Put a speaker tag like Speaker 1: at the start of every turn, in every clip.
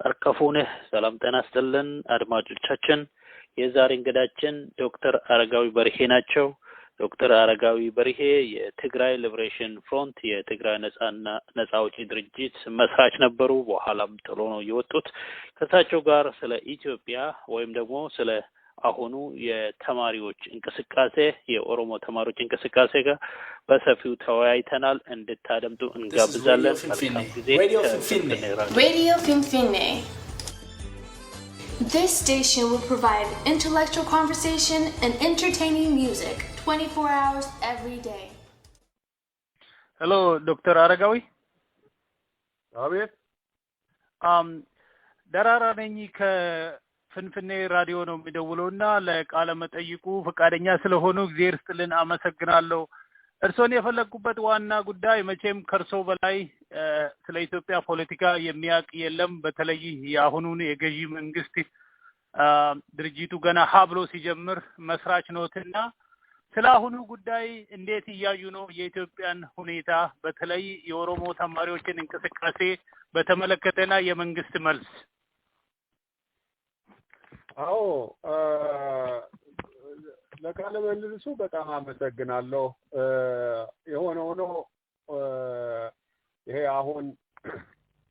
Speaker 1: አርከፉነ ሰላም ጤና ይስጥልን አድማጮቻችን የዛሬ እንግዳችን ዶክተር አረጋዊ በርሄ ናቸው ዶክተር አረጋዊ በርሄ የትግራይ ሊበሬሽን ፍሮንት የትግራይ ነፃ አውጪ ድርጅት መስራች ነበሩ በኋላም ጥሎ ነው የወጡት ከታቸው ጋር ስለ ኢትዮጵያ ወይም ደግሞ ስለ አሁኑ የተማሪዎች እንቅስቃሴ የኦሮሞ ተማሪዎች እንቅስቃሴ ጋር በሰፊው ተወያይተናል እንድታደምጡ እንጋብዛለን
Speaker 2: Radio Finfinne. This station will provide intellectual conversation and entertaining music 24 hours every day.
Speaker 1: Hello Dr. Aragawi.
Speaker 3: አቤት
Speaker 1: ደራራ ነኝ ፍንፍኔ ራዲዮ ነው የሚደውለውና ለቃለ መጠይቁ ፈቃደኛ ስለሆኑ እግዚአብሔር ይስጥልን አመሰግናለሁ እርሶን የፈለኩበት ዋና ጉዳይ መቼም ከርሶ በላይ ስለ ኢትዮጵያ ፖለቲካ የሚያውቅ የለም በተለይ ያሁኑን የገዢ መንግስት ድርጅቱ ገና ሀብሎ ሲጀምር መስራች ነውና ስለአሁኑ ጉዳይ እንዴት ያዩ ነው የኢትዮጵያን ሁኔታ በተለይ የኦሮሞ ተማሪዎችን እንቅስቃሴ በተመለከተና የመንግስት መልስ
Speaker 3: አዎ ለቃለ መልሱ በጣም አመሰግናለሁ የሆነው ነው ይሄ አሁን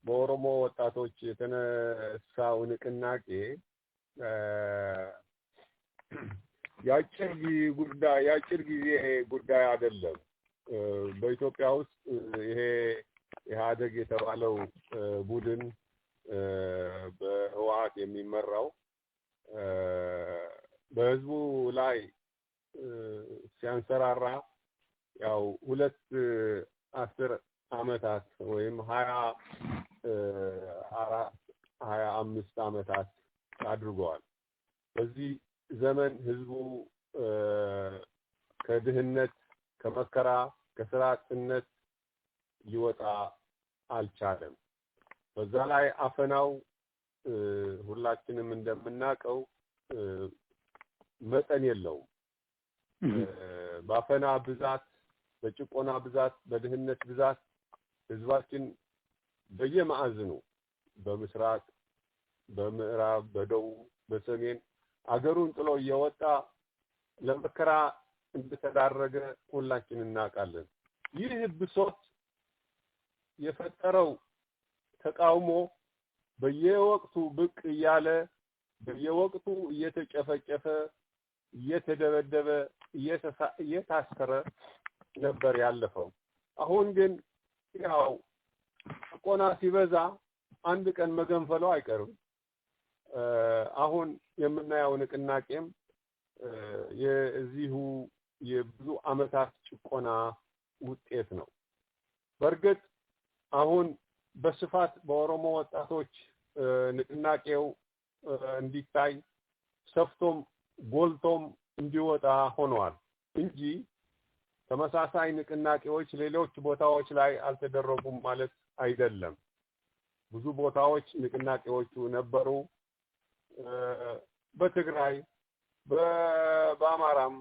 Speaker 3: በኦሮሞ ወጣቶች የተነሳው ንቅናቄ ያጭር ጊዜ ጉዳይ አይደለም በኢትዮጵያ ውስጥ ይሄ ኢህአዴግ የተባለው ቡድን በህወሓት የሚመራው በህዝቡ ላይ ሲያንሰራራ ያው 10 አመታት ወይም 25 አመታት አድርገዋል በዚህ ዘመን ህዝቡ ከድህነት ከመከራ ከስራ አጥነት ሊወጣ አልቻለም በዛ ላይ አፈናው ሁላችንም እንደምናቀው መጠን የለውም ባፈና ብዛት በጭቆና ብዛት በድህነት ብዛት ህዝባችን በየማዕዘኑ በምስራቅ በምዕራብ በደቡብ በሰሜን አገሩን ጥሎ እየወጣ ለመከራ እንደተዳረገ ሁላችንም እናውቃለን ይህ ብሶት የፈጠረው ተቃውሞ በየወቅቱ ብቅ ያለ በየወቅቱ እየተጨፈጨፈ እየተደበደበ እየታሰረ ነበር ያለፈው አሁን ግን ያው ቆና ሲበዛ አንድ ቀን መገንፈሉ አይቀርም አሁን የምናየው ንቅናቄም የዚሁ የብዙ አመታት ጭቆና ውጤት ነው በርግጥ አሁን በስፋት በኦሮሞ ወጣቶች ንቅናቄው እንዲታይ ሰፍቶም ጎልቶም እንዲወጣ ሆኗል እንጂ ተመሳሳይ ንቅናቄዎች ሌሎች ቦታዎች ላይ አልተደረጉም ማለት አይደለም ብዙ ቦታዎች ንቅናቄዎቹ ነበሩ በትግራይ በአማራም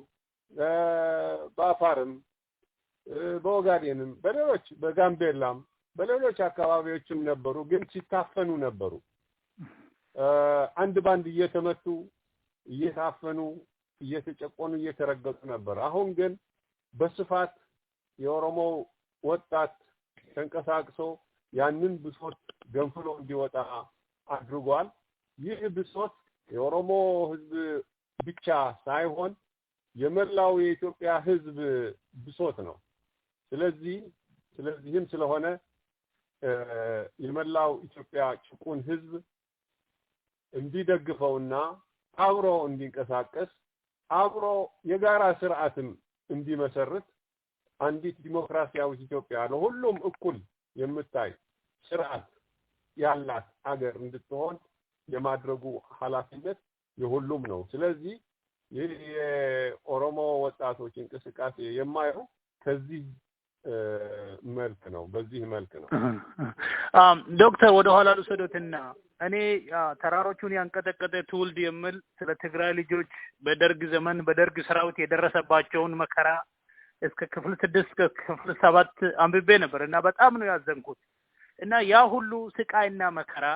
Speaker 3: በአፋርም በኦጋዴንም በሌሎች በጋምቤላም በሌሎች አካባቢዎችም ነበሩ ግን ሲታፈኑ ነበሩ አንድ ባንድ እየተመቱ እየታፈኑ እየተጨቆኑ እየተረገጡ ነበር አሁን ግን በስፋት የኦሮሞ ወጣት ተንቀሳቅሶ ያንን ብሶት ገንፍሎ እንዲወጣ አድርጓል ይህ ብሶት የኦሮሞ ህዝብ ብቻ ሳይሆን የመላው የኢትዮጵያ ህዝብ ብሶት ነው ስለዚህም ስለሆነ የመላው ኢትዮጵያ ጭቁን ህዝብ እንዲደግፈውና አብሮ እንዲንቀሳቀስ አብሮ የጋራ ስርዓትም እንዲመሰርት አንዲት ዲሞክራሲያዊ ኢትዮጵያ ለሁሉም እኩል የምታይ ስርዓት ያላት ሀገር እንድትሆን የማድረጉ ኃላፊነት የሁሉም ነው ስለዚህ የኦሮሞ ወጣቶች እንቅስቃሴ የማየው ከዚህ መልክ ነው በዚህ መልክ ነው
Speaker 1: ዶክተር ወደ ኋላ ልሰዶትና እኔ ተራሮቹን ያንቀጠቀጠ ትውልድ የሚል ስለ ትግራይ ልጆች በደርግ ዘመን በደርግ ሰራዊት የደረሰባቸውን መከራ እስከ ክፍል 6 እስከ ክፍል 7 አንብቤ ነበርና በጣም ነው ያዘንኩት እና ያ ሁሉ ስቃይና መከራ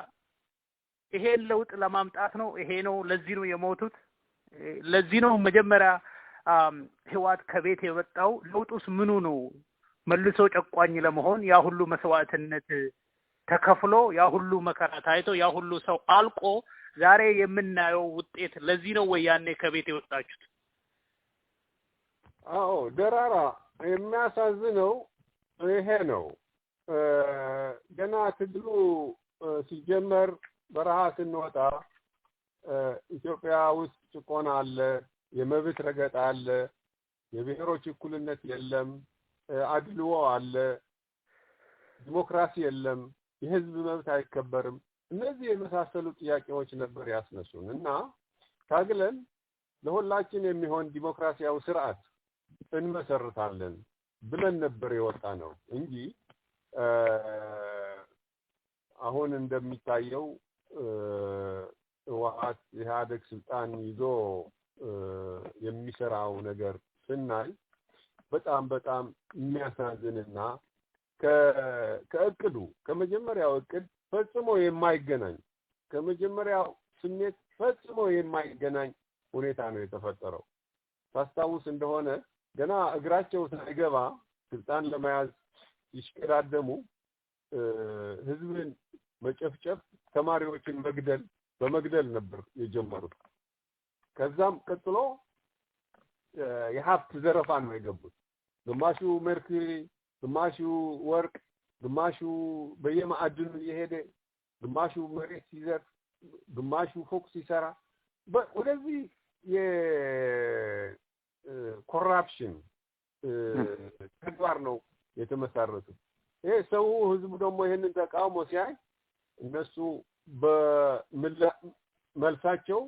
Speaker 1: ይሄን ለውጥ ለማምጣት ነው ይሄ ነው ለዚህ ነው የሞቱት ለዚህ ነው መጀመሪያ ህዋት ከቤት የወጣው ለውጡስ ምኑ ነው መልሶ ጨቋኝ ለመሆን ያ ሁሉ መስዋዕትነት ተከፍሎ ያ ሁሉ መከራ ታይቶ ያ ሁሉ ሰው አልቆ ዛሬ የምናየው ውጤት ለዚህ ነው ወያኔ ከቤት የወጣችሁት
Speaker 3: አዎ ደራራ የሚያሳዝነው ይሄ ነው ገና ትግሉ ሲጀመር በረሃ ስንወጣ ኢትዮጵያ ውስጥ ጭቆና አለ የመብት ረገጣ አለ የብሔሮች እኩልነት የለም አድልዎ አለ ዲሞክራሲ የለም የህዝብ መብት አይከበርም እነዚህ የመሳሰሉ ጥያቄዎች ነበር ያስነሱን እና ታግለን ለሁላችን የሚሆን ዲሞክራሲያዊ ስርዓት እንመሰርታለን ብለን ነበር የወጣ ነው እንጂ አሁን እንደሚታየው ህወሓት ኢህአዴግ ስልጣን ይዞ የሚሰራው ነገር ስናይ በጣም የሚያሳዝንና ከእቅዱ ከመጀመሪያው እቅድ ፈጽሞ የማይገናኝ ከመጀመሪያው ስሜት ፈጽሞ የማይገናኝ ሁኔታ ነው የተፈጠረው ታስታውስ እንደሆነ ገና እግራቸው ሳይገባ ስልጣን ለመያዝ ይሽቀዳደሙ ህዝብን መጨፍጨፍ ተማሪዎችን በመግደል ነበር የጀመሩት ከዛም ቀጥሎ የሀብት ዘረፋ ነው የገቡት ግማሹ መርኩሪ ግማሹ ወርቅ ግማሹ በየማዕድኑ የሄደ ግማሹ መሬት ሲዘርፍ ግማሹ ፎቅ ሲሰራ ወደዚህ የኮራፕሽን ተግባር ነው የተመሰረቱት ይሄ ሰው ህዝቡ ደግሞ ይሄንን ተቃውሞ ሲያይ እነሱ በመልሳቸው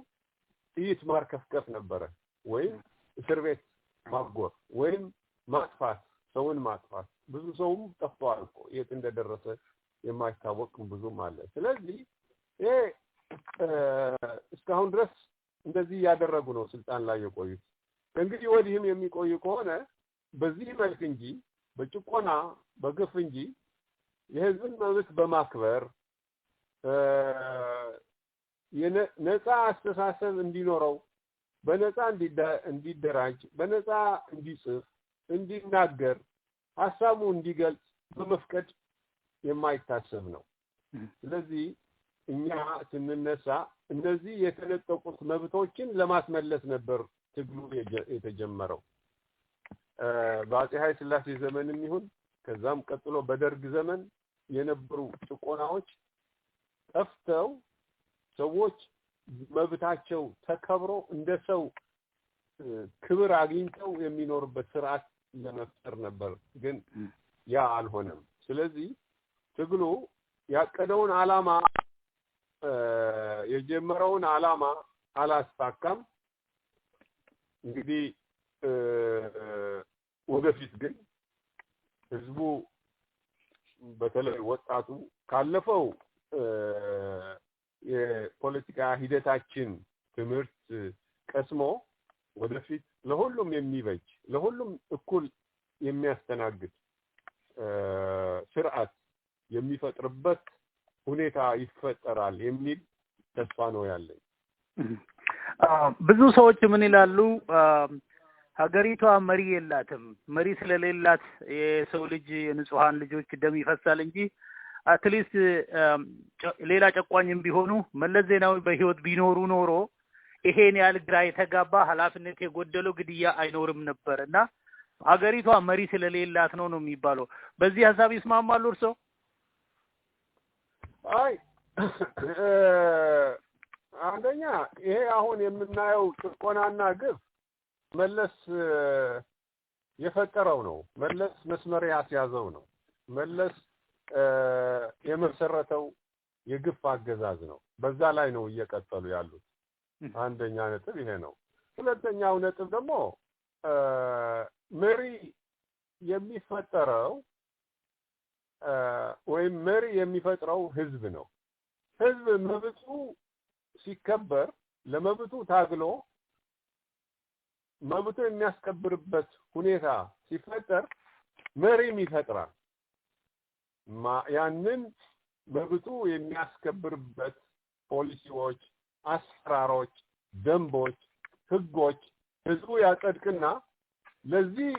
Speaker 3: ጥይት ማርከፍከፍ ነበረ ወይም እስር ቤት ማጎር ወይም ማጥፋት ሰውን ማጥፋት ብዙ ሰውም ጠፍቷል እኮ የት እንደደረሰ የማይታወቅ ብዙም አለ ስለዚህ ይሄ እስካሁን ድረስ እንደዚህ ያደረጉ ነው ስልጣን ላይ የቆዩት እንግዲህ ወዲህም የሚቆዩ ከሆነ በዚህ መልክ እንጂ በጭቆና በግፍ እንጂ የህዝብን መብት በማክበር የነፃ አስተሳሰብ እንዲኖረው በነፃ እንዲደራጅ በነፃ እንዲጽፍ እንዲናገር ሐሳቡ እንዲገልጽ በመፍቀድ የማይታሰብ ነው ስለዚህ እኛ ስንነሳ እነዚህ የተነጠቁት መብቶችን ለማስመለስ ነበር ትግሉ የተጀመረው በአፄ ኃይለ ሥላሴ ዘመንም ይሁን ከዛም ቀጥሎ በደርግ ዘመን የነበሩ ጭቆናዎች ጠፍተው ሰዎች መብታቸው ተከብሮ እንደ ሰው ክብር አግኝተው የሚኖርበት ስርዓት ለመፍጠር ነበር ግን ያ አልሆነም ስለዚህ ትግሉ ያቀደውን ዓላማ የጀመረውን ዓላማ አላሳካም እንግዲህ ወደፊት ግን ህዝቡ በተለይ ወጣቱ ካለፈው የፖለቲካ ሂደታችን ትምህርት ቀስሞ ወደፊት ለሁሉም የሚበጅ ለሁሉም እኩል የሚያስተናግድ ስርዓት የሚፈጥርበት ሁኔታ ይፈጠራል የሚል ተስፋ ነው ያለኝ
Speaker 1: ብዙ ሰዎች ምን ይላሉ ሀገሪቷ መሪ የላትም መሪ ስለሌላት የሰው ልጅ የንጹሃን ልጆች ደም ይፈሳል እንጂ አትሊስት ሌላ ጨቋኝም ቢሆኑ መለስ ዜናዊ በህይወት ቢኖሩ ኖሮ ይሄን ያህል ግራ የተጋባ ኃላፊነት የጎደለው ግድያ አይኖርም ነበርና ሀገሪቷ መሪ ስለሌላት ነው የሚባለው በዚህ ሐሳብ ይስማማሉ እርሶ
Speaker 3: አይ አንደኛ ይሄ አሁን የምናየው ጭቆናና ግፍ መለስ የፈጠረው ነው መለስ መስመር ያስያዘው ነው መለስ የመሰረተው የግፍ አገዛዝ ነው በዛ ላይ ነው እየቀጠሉ ያሉት አንደኛ ነጥብ ይሄ ነው ሁለተኛው ነጥብ ደግሞ መሪ የሚፈጠረው ወይም መሪ የሚፈጥረው ህዝብ ነው ህዝብ መብቱ ሲከበር ለመብቱ ታግሎ መብቱ የሚያስከብርበት ሁኔታ ሲፈጠር መሪም ይፈጥራል ያንን መብቱ የሚያስከብርበት ፖሊሲዎች፣ አሰራሮች፣ ደንቦች፣ ህጎች ህዝቡ ያጸድቅና ለዚህ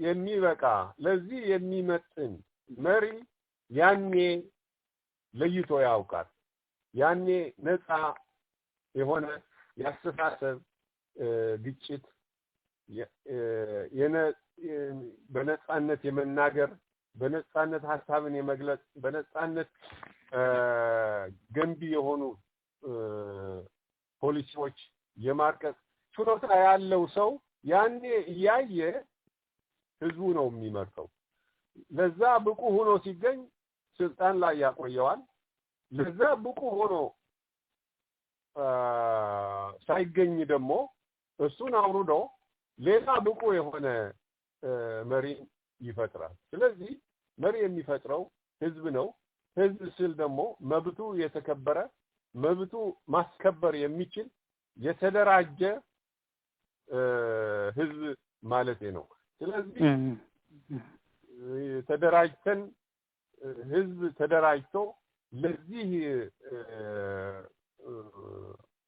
Speaker 3: የሚበቃ ለዚህ የሚመጥን መሪ ያኔ ለይቶ ያውቃል። ያኔ ነፃ የሆነ ያስተሳሰብ ግጭት በነፃነት የመናገር በነፃነት ሐሳብን የመግለጽ በነፃነት ገንቢ የሆኑ ፖሊሲዎች የማርቀቅ ችሎታ ያለው ሰው ያኔ እያየ ህዝቡ ነው የሚመርጠው። ለዛ ብቁ ሆኖ ሲገኝ ስልጣን ላይ ያቆየዋል። ለዛ ብቁ ሆኖ ሳይገኝ ደግሞ እሱን አውርዶ ሌላ ብቁ የሆነ መሪ ይፈጥራል። ስለዚህ መሪ የሚፈጥረው ህዝብ ነው። ህዝብ ስል ደግሞ መብቱ የተከበረ መብቱ ማስከበር የሚችል የተደራጀ ህዝብ ማለት ነው። ስለዚህ ተደራጅተን ህዝብ ተደራጅቶ ለዚህ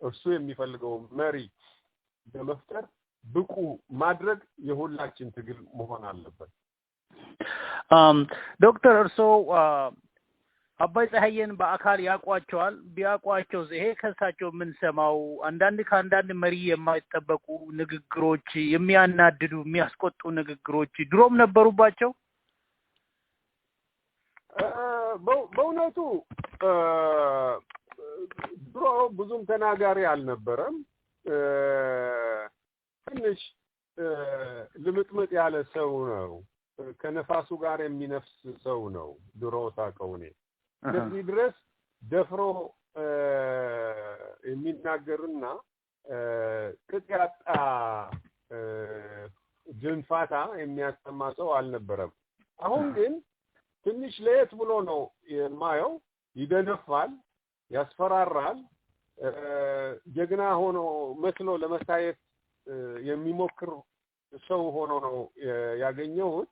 Speaker 3: እርሱ የሚፈልገው መሪ ለመፍጠር ብቁ ማድረግ የሁላችን ትግል መሆን አለበት።
Speaker 1: ዶክተር እርሶ አባይ ፀሐይን በአካል ያቋቸዋል? ቢያቋቸው ይሄ ከሳቸው የምንሰማው ከአንዳንድ መሪ የማይጠበቁ ንግግሮች፣ የሚያናድዱ የሚያስቆጡ ንግግሮች ድሮም ነበሩባቸው?
Speaker 3: በእውነቱ ድሮ ብዙም ተናጋሪ አልነበረም። ትንሽ ልምጥምጥ ያለ ሰው ነው። ከነፋሱ ጋር የሚነፍስ ሰው ነው ድሮ ሳቀው እኔ። ስለዚህ ድረስ ደፍሮ የሚናገርና ቅጥ ያጣ ጅንፋታ የሚያሰማ ሰው አልነበረም። አሁን ግን ትንሽ ለየት ብሎ ነው የማየው። ይደነፋል፣ ያስፈራራል፣ ጀግና ሆኖ መስሎ ለመታየት የሚሞክር ሰው ሆኖ ነው ያገኘሁት።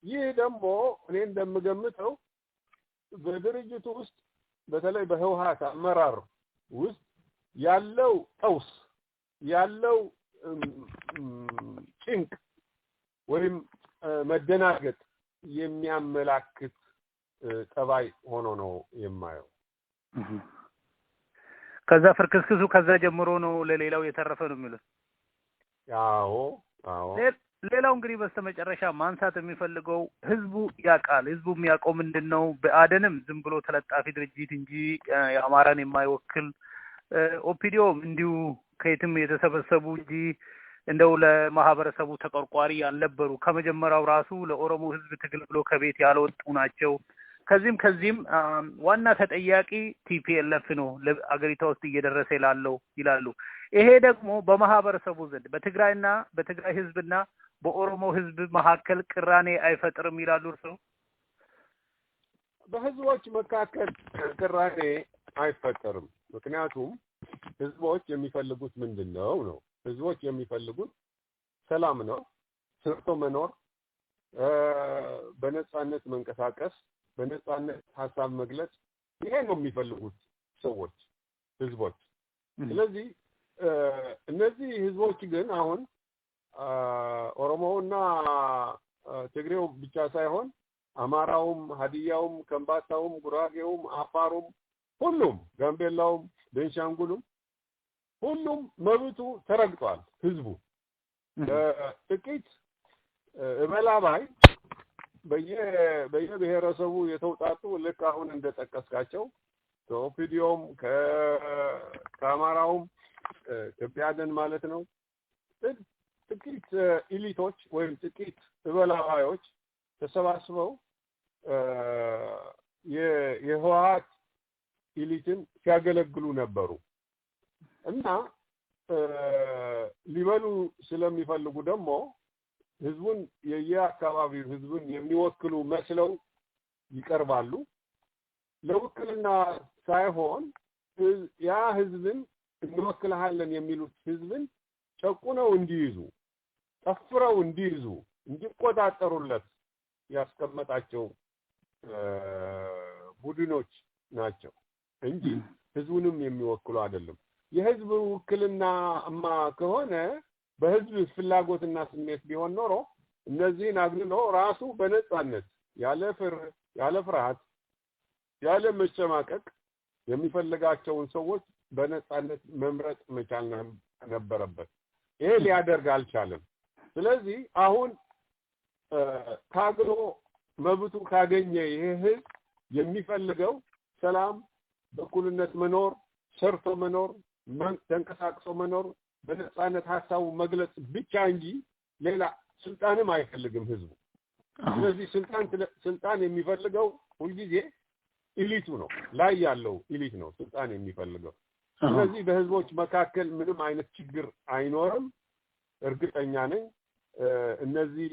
Speaker 3: ይህ ደግሞ እኔ እንደምገምተው በድርጅቱ ውስጥ በተለይ በህወሓት አመራር ውስጥ ያለው ቀውስ ያለው ጭንቅ ወይም መደናገጥ የሚያመላክት ጠባይ ሆኖ ነው የማየው።
Speaker 1: ከዛ ፍርክስክሱ ከዛ ጀምሮ ነው ለሌላው የተረፈ ነው የሚሉት።
Speaker 3: አዎ።
Speaker 1: ሌላው እንግዲህ በስተመጨረሻ ማንሳት የሚፈልገው ህዝቡ ያውቃል። ህዝቡ የሚያውቀው ምንድነው? በአደንም ዝም ብሎ ተለጣፊ ድርጅት እንጂ የአማራን የማይወክል ኦፒዲዮም እንዲሁ ከየትም የተሰበሰቡ እንጂ እንደው ለማህበረሰቡ ተቆርቋሪ ያልነበሩ ከመጀመሪያው ራሱ ለኦሮሞ ህዝብ ትግል ብሎ ከቤት ያልወጡ ናቸው። ከዚህም ዋና ተጠያቂ ቲፒኤልኤፍ ነው ለአገሪቷ ውስጥ እየደረሰ ይላሉ። ይሄ ደግሞ በማህበረሰቡ ዘንድ በትግራይ ህዝብና በኦሮሞ ህዝብ መካከል ቅራኔ አይፈጥርም ይላሉ እርስዎ?
Speaker 3: በህዝቦች መካከል ቅራኔ አይፈጠርም። ምክንያቱም ህዝቦች የሚፈልጉት ምንድነው ነው? ህዝቦች የሚፈልጉት ሰላም ነው፣ ሰርቶ መኖር፣ በነፃነት መንቀሳቀስ፣ በነፃነት ሐሳብ መግለጽ። ይሄ ነው የሚፈልጉት ህዝቦች። ስለዚህ እነዚህ ህዝቦች ግን አሁን ኦሮሞውና ትግሬው ብቻ ሳይሆን አማራውም፣ ሀዲያውም፣ ከምባታውም፣ ጉራጌውም፣ አፋሩም፣ ሁሉም ጋምቤላውም፣ ቤንሻንጉሉም ሁሉም መብቱ ተረግጧል። ህዝቡ ጥቂት እበላባይ በየብሔረሰቡ የተውጣጡ ልክ አሁን እንደጠቀስካቸው ከኦፒዲዮም ከአማራውም ኢትዮጵያደን ማለት ነው ጥቂት ኢሊቶች ወይም ጥቂት እበላባዮች ተሰባስበው የህወሓት ኢሊትን ሲያገለግሉ ነበሩ እና ሊበሉ ስለሚፈልጉ ደግሞ ህዝቡን የየአካባቢው ህዝቡን የሚወክሉ መስለው ይቀርባሉ። ለውክልና ሳይሆን ያ ህዝብን እንወክልሃለን የሚሉት ህዝብን ጨቁነው እንዲይዙ፣ ጠፍረው እንዲይዙ፣ እንዲቆጣጠሩለት ያስቀመጣቸው ቡድኖች ናቸው እንጂ ህዝቡንም የሚወክሉ አይደለም የህዝብ ውክልናማ ከሆነ በህዝብ ፍላጎትና ስሜት ቢሆን ኖሮ እነዚህን አግልሎ ራሱ በነጻነት ያለ ፍርሃት ያለ መጨማቀቅ የሚፈልጋቸውን ሰዎች በነጻነት መምረጥ መቻል ነበረበት ይሄ ሊያደርግ አልቻለም ስለዚህ አሁን ታግሎ መብቱ ካገኘ ይሄ ህዝብ የሚፈልገው ሰላም በኩልነት መኖር ሰርቶ መኖር ተንቀሳቅሶ መኖር በነጻነት ሐሳቡ መግለጽ ብቻ እንጂ ሌላ ስልጣንም አይፈልግም ህዝቡ ስለዚህ ስልጣን የሚፈልገው ሁሉ ጊዜ ኢሊቱ ነው ላይ ያለው ኢሊት ነው ስልጣን የሚፈልገው ስለዚህ በህዝቦች መካከል ምንም አይነት ችግር አይኖርም እርግጠኛ ነኝ እነዚህ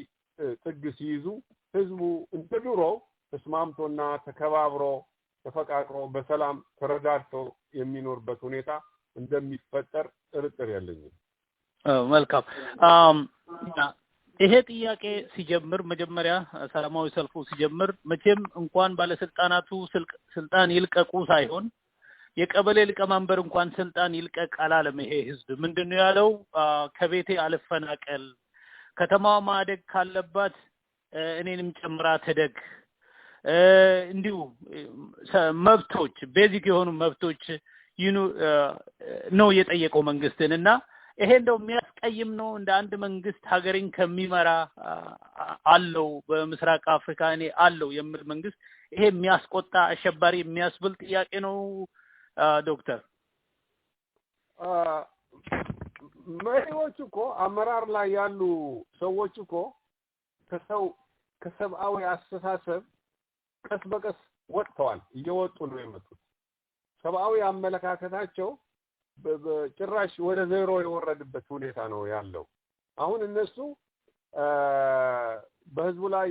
Speaker 3: ጥግ ሲይዙ ህዝቡ እንደድሮ ተስማምቶና ተከባብሮ ተፈቃቅሮ በሰላም ተረዳድቶ የሚኖርበት ሁኔታ እንደሚፈጠር ጥርጥር የለኝም
Speaker 1: መልካም ይሄ ጥያቄ ሲጀምር መጀመሪያ ሰላማዊ ሰልፉ ሲጀምር መቼም እንኳን ባለስልጣናቱ ስልጣን ይልቀቁ ሳይሆን የቀበሌ ሊቀመንበር እንኳን ስልጣን ይልቀቅ አላለም ይሄ ህዝብ ምንድነው ያለው ከቤቴ አልፈናቀል ከተማው ማደግ ካለባት እኔንም ጨምራ ተደግ እንዲሁ መብቶች ቤዚክ የሆኑ መብቶች ነው የጠየቀው መንግስትንና ይሄ እንደው የሚያስቀይም ነው እንደ አንድ መንግስት ሀገርን ከሚመራ አለው በምስራቅ አፍሪካ እኔ አለው የሚል መንግስት ይሄ የሚያስቆጣ አሸባሪ የሚያስብል ጥያቄ ነው ዶክተር
Speaker 3: መሪዎቹ እኮ አመራር ላይ ያሉ ሰዎች እኮ ከሰብአዊ አስተሳሰብ ቀስ በቀስ ወጥተዋል እየወጡ ነው የመጡት ሰብአዊ አመለካከታቸው በጭራሽ ወደ ዜሮ የወረደበት ሁኔታ ነው ያለው አሁን እነሱ በህዝቡ ላይ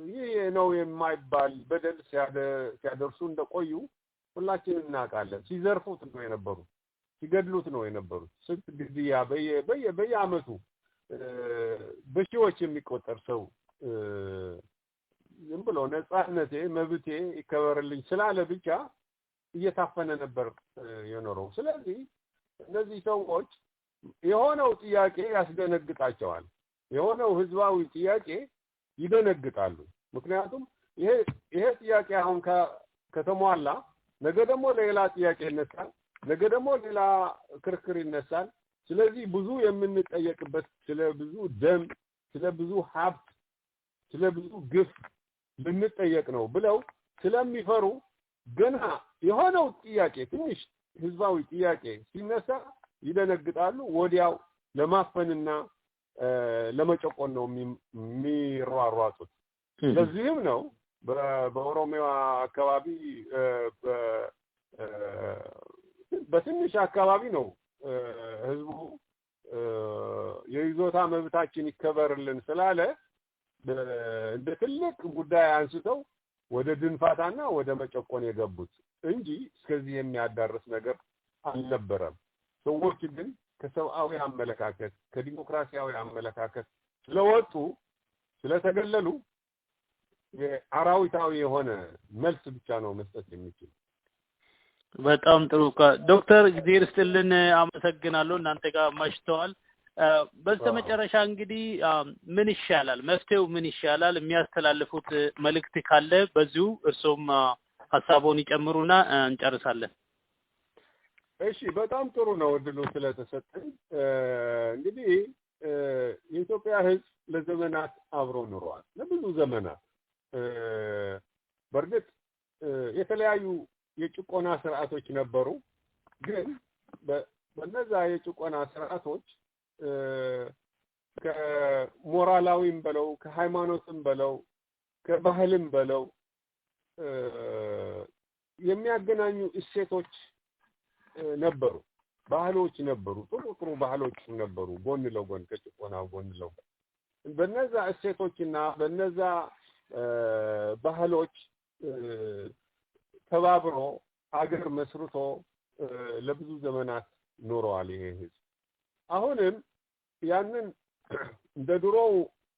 Speaker 3: ይሄ ነው የማይባል በደል ሲያደርሱ እንደቆዩ ሁላችንም እናውቃለን ሲዘርፉት ነው የነበሩት ሲገድሉት ነው የነበሩት ስንት ግድያ በየአመቱ በሺዎች የሚቆጠር ሰው ዝም ብሎ ነጻነቴ መብቴ ይከበርልኝ ስላለ ብቻ እየታፈነ ነበር የኖረው ስለዚህ እነዚህ ሰዎች የሆነው ጥያቄ ያስደነግጣቸዋል የሆነው ህዝባዊ ጥያቄ ይደነግጣሉ ምክንያቱም ይሄ ጥያቄ አሁን ከተሟላ ነገ ደግሞ ሌላ ጥያቄ ይነሳል ነገ ደግሞ ሌላ ክርክር ይነሳል ስለዚህ ብዙ የምንጠየቅበት ስለ ብዙ ደም ስለ ብዙ ሀብት ስለ ብዙ ግፍ ልንጠየቅ ነው ብለው ስለሚፈሩ ገና የሆነው ጥያቄ ትንሽ ህዝባዊ ጥያቄ ሲነሳ ይደነግጣሉ ወዲያው ለማፈንና ለመጨቆን ነው የሚሯሯጡት ለዚህም ነው በኦሮሚያ አካባቢ በትንሽ አካባቢ ነው ህዝቡ የይዞታ መብታችን ይከበርልን ስላለ እንደ ትልቅ ጉዳይ አንስተው ወደ ድንፋታና ወደ መጨቆን የገቡት እንጂ እስከዚህ የሚያዳርስ ነገር አልነበረም ሰዎች ግን ከሰብአዊ አመለካከት ከዲሞክራሲያዊ አመለካከት ስለወጡ ስለተገለሉ የአራዊታዊ የሆነ መልስ ብቻ ነው መስጠት የሚችል
Speaker 1: በጣም ጥሩ ዶክተር ጊዜር ስትልን አመሰግናለሁ እናንተ ጋር ማሽተዋል በስተመጨረሻ እንግዲህ ምን ይሻላል መፍትሄው ምን ይሻላል የሚያስተላልፉት መልእክት ካለ በዚሁ እርሶም ሐሳቡን ይጨምሩና እንጨርሳለን
Speaker 3: እሺ በጣም ጥሩ ነው እድሉ ስለተሰጠኝ እንግዲህ የኢትዮጵያ ህዝብ ለዘመናት አብሮ ኖሯል ለብዙ ዘመናት በርግጥ የተለያዩ የጭቆና ስርዓቶች ነበሩ ግን በእነዛ የጭቆና ስርዓቶች ከሞራላዊም በለው ከሃይማኖትም በለው ከባህልም በለው የሚያገናኙ እሴቶች ነበሩ ባህሎች ነበሩ ጥሩ ባህሎች ነበሩ ጎን ለጎን ከጭቆናው ጎን ለጎን በእነዛ እሴቶችና በእነዛ ባህሎች ተባብሮ ሀገር መስርቶ ለብዙ ዘመናት ኖሯል ይሄ ህዝብ አሁንም ያንን እንደ ድሮው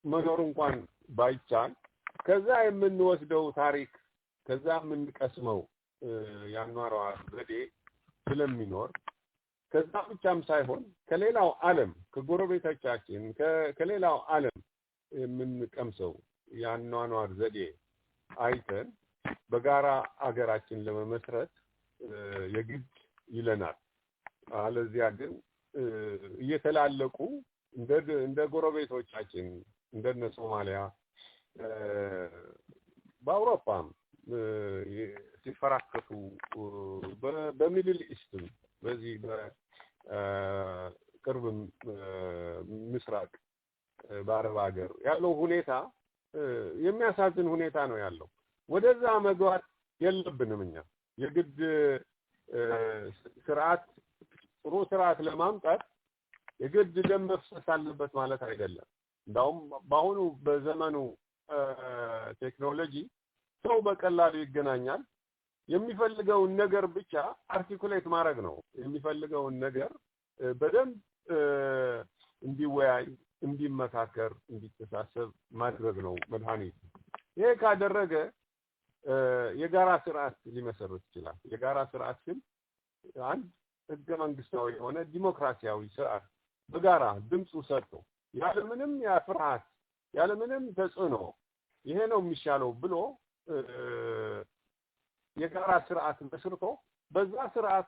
Speaker 3: መኖር እንኳን ባይቻል ከዛ የምንወስደው ታሪክ ከዛ የምንቀስመው ያኗሯ ዘዴ ስለሚኖር ከዛ ብቻም ሳይሆን ከሌላው ዓለም ከጎረቤቶቻችን ከሌላው ዓለም የምንቀምሰው ያኗኗር ዘዴ አይተን በጋራ አገራችን ለመመስረት የግድ ይለናል። አለዚያ ግን እየተላለቁ እንደ ጎረቤቶቻችን እንደነ ሶማሊያ በአውሮፓም ሲፈራከቱ በሚድል ኢስትም በዚህ በቅርብ ምስራቅ በአረብ ሀገር ያለው ሁኔታ የሚያሳዝን ሁኔታ ነው ያለው። ወደዛ መግባት የለብንም እኛ የግድ ጥሩ ስርዓት ለማምጣት የግድ ደም መፍሰስ አለበት ማለት አይደለም። እንዳውም በአሁኑ በዘመኑ ቴክኖሎጂ ሰው በቀላሉ ይገናኛል። የሚፈልገውን ነገር ብቻ አርቲኩሌት ማድረግ ነው። የሚፈልገውን ነገር በደንብ እንዲወያይ፣ እንዲመካከር፣ እንዲተሳሰብ ማድረግ ነው መድኃኒት። ይሄ ካደረገ የጋራ ስርዓት ሊመሰረት ይችላል። የጋራ ስርዓት ግን አንድ ህገ መንግስታዊ የሆነ ዲሞክራሲያዊ ስርዓት በጋራ ድምፁ ሰጥቶ ያለምንም ፍርሃት ያለምንም ተጽዕኖ ይሄ ነው የሚሻለው ብሎ የጋራ ስርዓት መስርቶ በዛ ስርዓት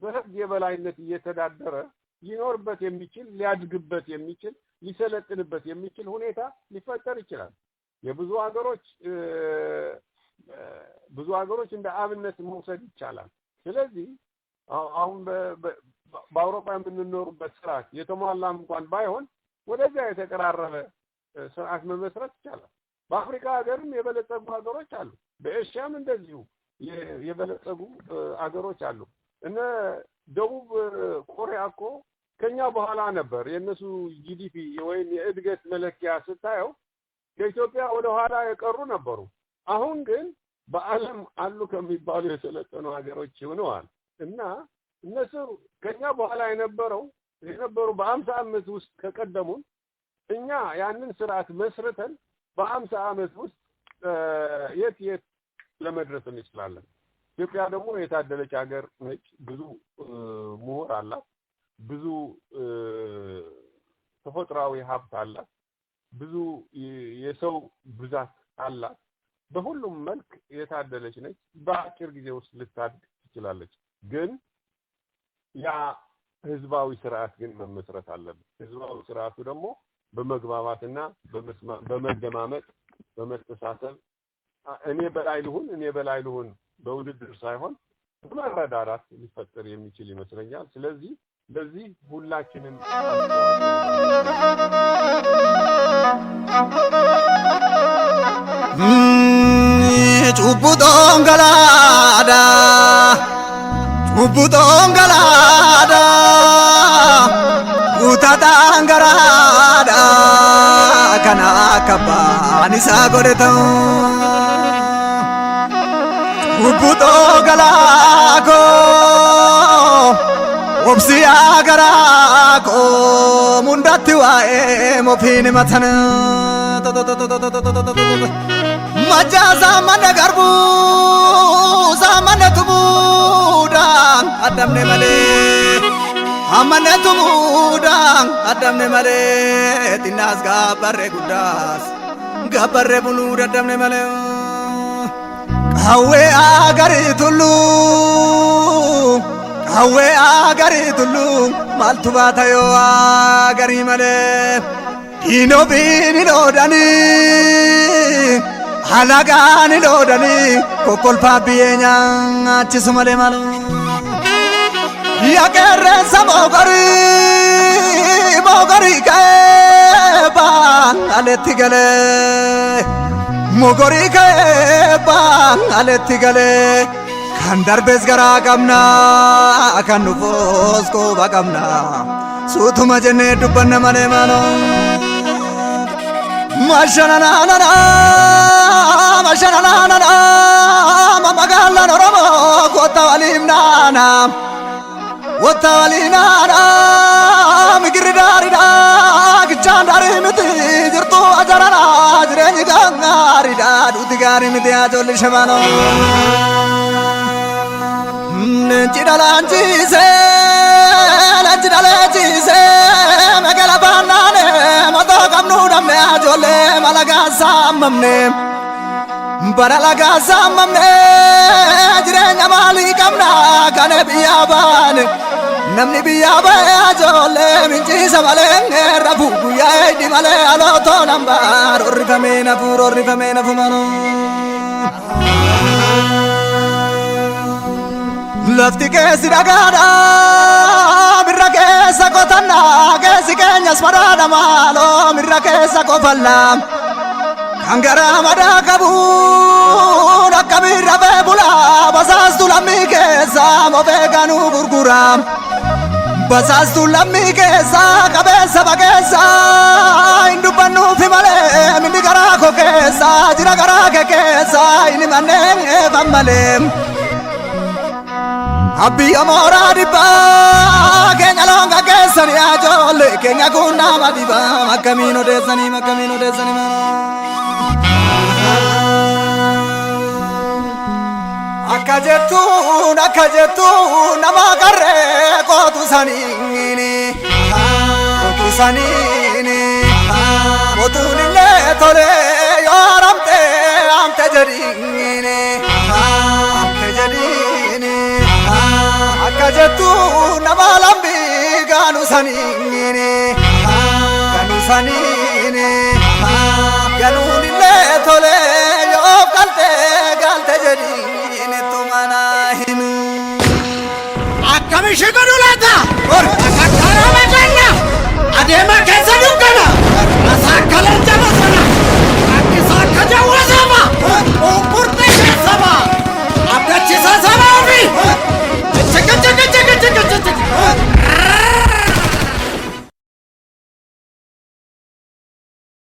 Speaker 3: በህግ የበላይነት እየተዳደረ ሊኖርበት የሚችል ሊያድግበት የሚችል ሊሰለጥንበት የሚችል ሁኔታ ሊፈጠር ይችላል። ብዙ ሀገሮች እንደ አብነት መውሰድ ይቻላል። ስለዚህ አሁን በአውሮፓ የምንኖርበት ስርዓት የተሟላም እንኳን ባይሆን ወደዛ የተቀራረበ ስርዓት መመስረት ይቻላል። በአፍሪካ ሀገርም የበለጸጉ ሀገሮች አሉ። በኤሽያም እንደዚሁ የበለጸጉ ሀገሮች አሉ። እነ ደቡብ ኮሪያ እኮ ከኛ በኋላ ነበር። የነሱ ጂዲፒ ወይም የእድገት መለኪያ ስታየው ከኢትዮጵያ ወደ ኋላ የቀሩ ነበሩ። አሁን ግን በዓለም አሉ ከሚባሉ የሰለጠኑ ሀገሮች ሆነዋል እና እነሱ ከኛ በኋላ የነበሩ በ50 ዓመት ውስጥ ከቀደሙን እኛ ያንን ስርዓት መስርተን በ50 ዓመት ውስጥ የት ለመድረስ እንችላለን። ኢትዮጵያ ደግሞ የታደለች ሀገር ነች። ብዙ ምሁር አላት። ብዙ ተፈጥሯዊ ሀብት አላት። ብዙ የሰው ብዛት አላት። በሁሉም መልክ የታደለች ነች። በአጭር ጊዜ ውስጥ ልታድግ ትችላለች። ግን ያ ህዝባዊ ስርዓት ግን መመስረት አለበት። ህዝባዊ ስርዓቱ ደግሞ በመግባባትና በመደማመጥ በመተሳሰብ እኔ በላይ ልሁን በውድድር ሳይሆን በመረዳዳት ሊፈጠር የሚችል ይመስለኛል። ስለዚህ ለዚህ ሁላችንም
Speaker 4: ጩቡጦን ገላዳ ጉታታን ገራዳ ከና ከባኒሳ ጎደተው ጩቡጦ ገላኮ ኦብሲያ ገራኮ ሙንዳቲ ዋኤ ሞፊን መተን መጃዛ ማነ ገርቡ ሳማነ ቱሙዳን አዳምኔ መሌ አማነ ቱሙዳን አዳምኔ መሌ ጢናስ ጋበሬ ጉዳስ ጋበሬ ቡሉ አዳምኔ መሌ ቃዌ አገሪቱሉ ማልቱ ባታዮ አገሪ መሌ ዲኖ ቢኒ ሎዳኒ halagaan loodanii kokkolfaa biyyeenyaa achisu malee malu yaa qeerransa moogorii keebaan aletti galee moogorii keebaan aletti galee kan darbees garaa qabnaa kan dhufoos qooba qabnaa suutuma jennee dubbanna malee malu mashananana mamagalan oromo kotawalimnana migridarida gichandari miti jirtu ajarana jireni gangarida duti gari miti ajolli shamano Lanchise magala banane mato kamnu damme ajole malaga samamne baralaga samamne jirenya mali kamna kane biyabane namni biyaba ajole minchi samale rabu ya di male alo to nambar orifamena fumano lafti ke siragada mirra ke sakotana ke sikenya smarada malo mirra ke sakofalla angara mada kabu nakabira bebula basastu lammi ke samo veganu gurguram basastu lammi ke sa kabesa bagesa indu panu fimale mindigara ko ke sa jiragara ke sa ini manne famale Abbi amora di ba Kenya longa ke sani ajole Kenya kuna madiba Makamino de sani ma Akajetu nama karre Kotu sani Kotu nile tole Yoramte amte jaringine Akajetu nama lambi ganu sanine ganu nile tole yo galte jedine tumana hinu
Speaker 5: akkamishi godulata or akakara majanna adema kes